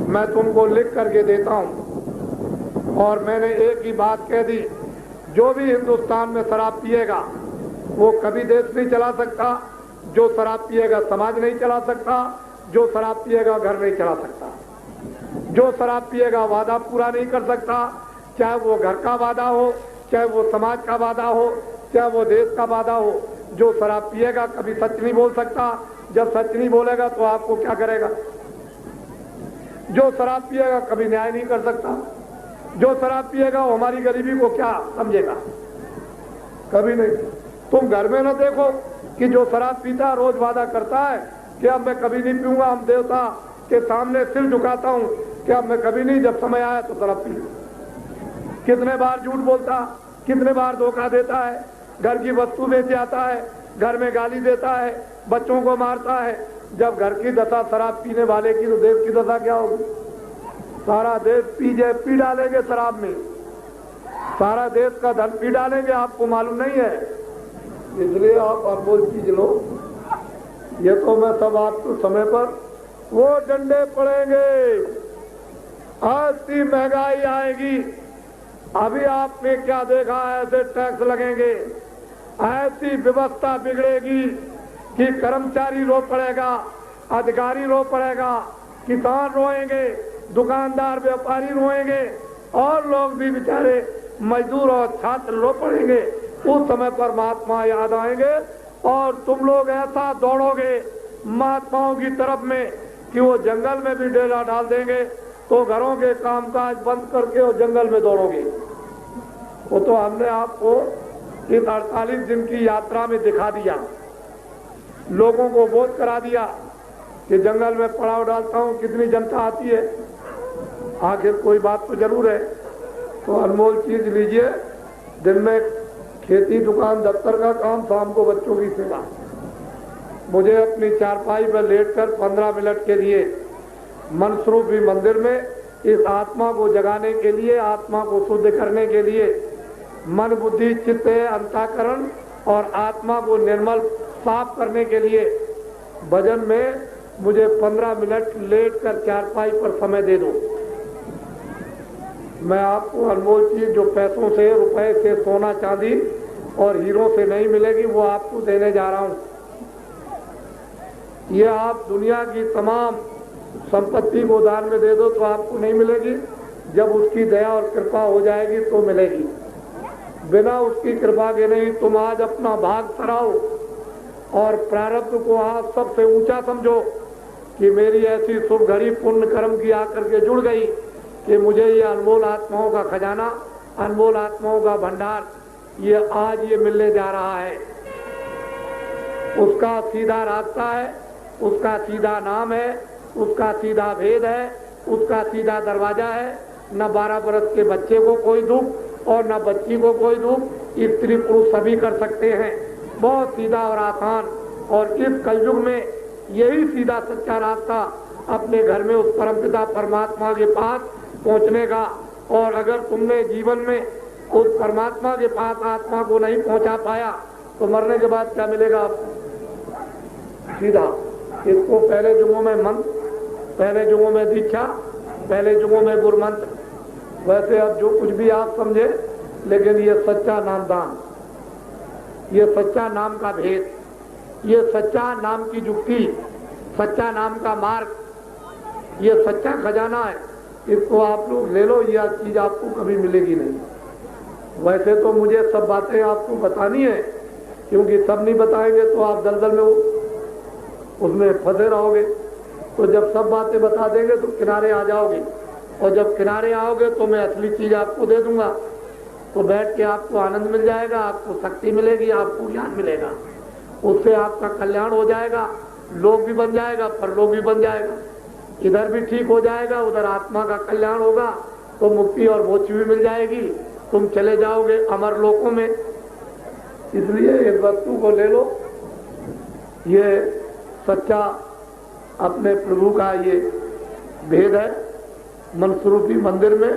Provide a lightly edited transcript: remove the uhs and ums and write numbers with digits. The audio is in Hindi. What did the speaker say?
मैं तुमको लिख करके देता हूं। और मैंने एक ही बात कह दी, जो भी हिंदुस्तान में शराब पिएगा वो कभी देश नहीं चला सकता, जो शराब पिएगा समाज नहीं चला सकता, जो शराब पिएगा घर नहीं चला सकता, जो शराब पिएगा वादा पूरा नहीं कर सकता, चाहे वो घर का वादा हो, चाहे वो समाज का वादा हो, चाहे वो देश का वादा हो। जो शराब पिएगा कभी सच नहीं बोल सकता, जब सच नहीं बोलेगा तो आपको क्या करेगा। जो शराब पिएगा कभी न्याय नहीं कर सकता, जो शराब पिएगा वो हमारी गरीबी को क्या समझेगा, कभी नहीं। तुम घर में न देखो कि जो शराब पीता रोज वादा करता है कि अब मैं कभी नहीं पीऊंगा, हम देवता के सामने सिर झुकाता हूं कि अब मैं कभी नहीं, जब समय आया तो शराब पी। कितने बार झूठ बोलता, कितने बार धोखा देता है, घर की वस्तु बेच आता है, घर में गाली देता है, बच्चों को मारता है। जब घर की दशा शराब पीने वाले की तो देश की दशा क्या होगी। सारा देश पी डालेंगे शराब में, सारा देश का धन पी डालेंगे, आपको मालूम नहीं है। इसलिए आप अनमोल चीज लो। ये तो मैं सब आपको समय पर वो डंडे पड़ेंगे, ऐसी महंगाई आएगी। अभी आपने क्या देखा, ऐसे टैक्स लगेंगे, ऐसी व्यवस्था बिगड़ेगी कि कर्मचारी रो पड़ेगा, अधिकारी रो पड़ेगा, किसान रोएंगे, दुकानदार व्यापारी रोएंगे और लोग भी बेचारे मजदूर और छात्र रो पड़ेंगे। उस समय पर महात्मा याद आएंगे और तुम लोग ऐसा दौड़ोगे महात्माओं की तरफ में कि वो जंगल में भी डेरा डाल देंगे, तो घरों के कामकाज बंद करके वो जंगल में दौड़ोगे। वो तो हमने आपको इस 48 दिन की यात्रा में दिखा दिया, लोगों को बोध करा दिया कि जंगल में पड़ाव डालता हूं, कितनी जनता आती है। आखिर कोई बात तो जरूर है। तो अनमोल चीज लीजिए, दिन में खेती, दुकान, दफ्तर का काम, शाम को बच्चों की सेवा। मुझे अपनी चारपाई पर लेटकर 15 मिनट के लिए मनस्वरूपी मंदिर में इस आत्मा को जगाने के लिए, आत्मा को शुद्ध करने के लिए, मन बुद्धि चित्त अंतःकरण और आत्मा को निर्मल साफ करने के लिए भजन में मुझे 15 मिनट लेटकर चारपाई पर समय दे दो। मैं आपको अनमोल चीज जो पैसों से, रुपए से, सोना चांदी और हीरों से नहीं मिलेगी, वो आपको देने जा रहा हूं। ये आप दुनिया की तमाम संपत्ति को दान में दे दो तो आपको नहीं मिलेगी, जब उसकी दया और कृपा हो जाएगी तो मिलेगी। बिना उसकी कृपा के नहीं। तुम आज अपना भाग सराओ और प्रारब्ध को आज सबसे ऊंचा समझो कि मेरी ऐसी शुभ घड़ी पुण्य कर्म की आकर के जुड़ गई कि मुझे ये अनमोल आत्माओं का खजाना, अनमोल आत्माओं का भंडार ये आज ये मिलने जा रहा है। उसका सीधा रास्ता है, उसका सीधा नाम है, उसका सीधा भेद है, उसका सीधा दरवाजा है। न 12 बरस के बच्चे को कोई दुख और न बच्ची को कोई दुख, स्त्री पुरुष सभी कर सकते हैं। बहुत सीधा और आसान। और इस कलयुग में यही सीधा सच्चा रास्ता अपने घर में उस परमपिता परमात्मा के पास पहुंचने का। और अगर तुमने जीवन में उस परमात्मा के पास आत्मा को नहीं पहुंचा पाया तो मरने के बाद क्या मिलेगा आपको? सीधा। इसको पहले जुगों में मंत्र, पहले जुगों में दीक्षा, पहले जुगों में गुरु मंत्र, वैसे अब जो कुछ भी आप समझे, लेकिन ये सच्चा नामदान, ये सच्चा नाम का भेद, ये सच्चा नाम की जुक्ति, सच्चा नाम का मार्ग, ये सच्चा खजाना है। इसको आप लोग ले लो, यह चीज आपको कभी मिलेगी नहीं। वैसे तो मुझे सब बातें आपको बतानी है, क्योंकि सब नहीं बताएंगे तो आप दलदल में उसमें फंसे रहोगे। तो जब सब बातें बता देंगे तो किनारे आ जाओगे, और जब किनारे आओगे तो मैं असली चीज आपको दे दूंगा। तो बैठ के आपको आनंद मिल जाएगा, आपको शक्ति मिलेगी, आपको ज्ञान मिलेगा, उससे आपका कल्याण हो जाएगा, लोग भी बन जाएगा, परलोक भी बन जाएगा, इधर भी ठीक हो जाएगा, उधर आत्मा का कल्याण होगा तो मुक्ति और मोक्ष भी मिल जाएगी, तुम चले जाओगे अमर लोकों में। इसलिए इस वस्तु को ले लो, ये सच्चा अपने प्रभु का ये भेद है। मनस्वरूपी मंदिर में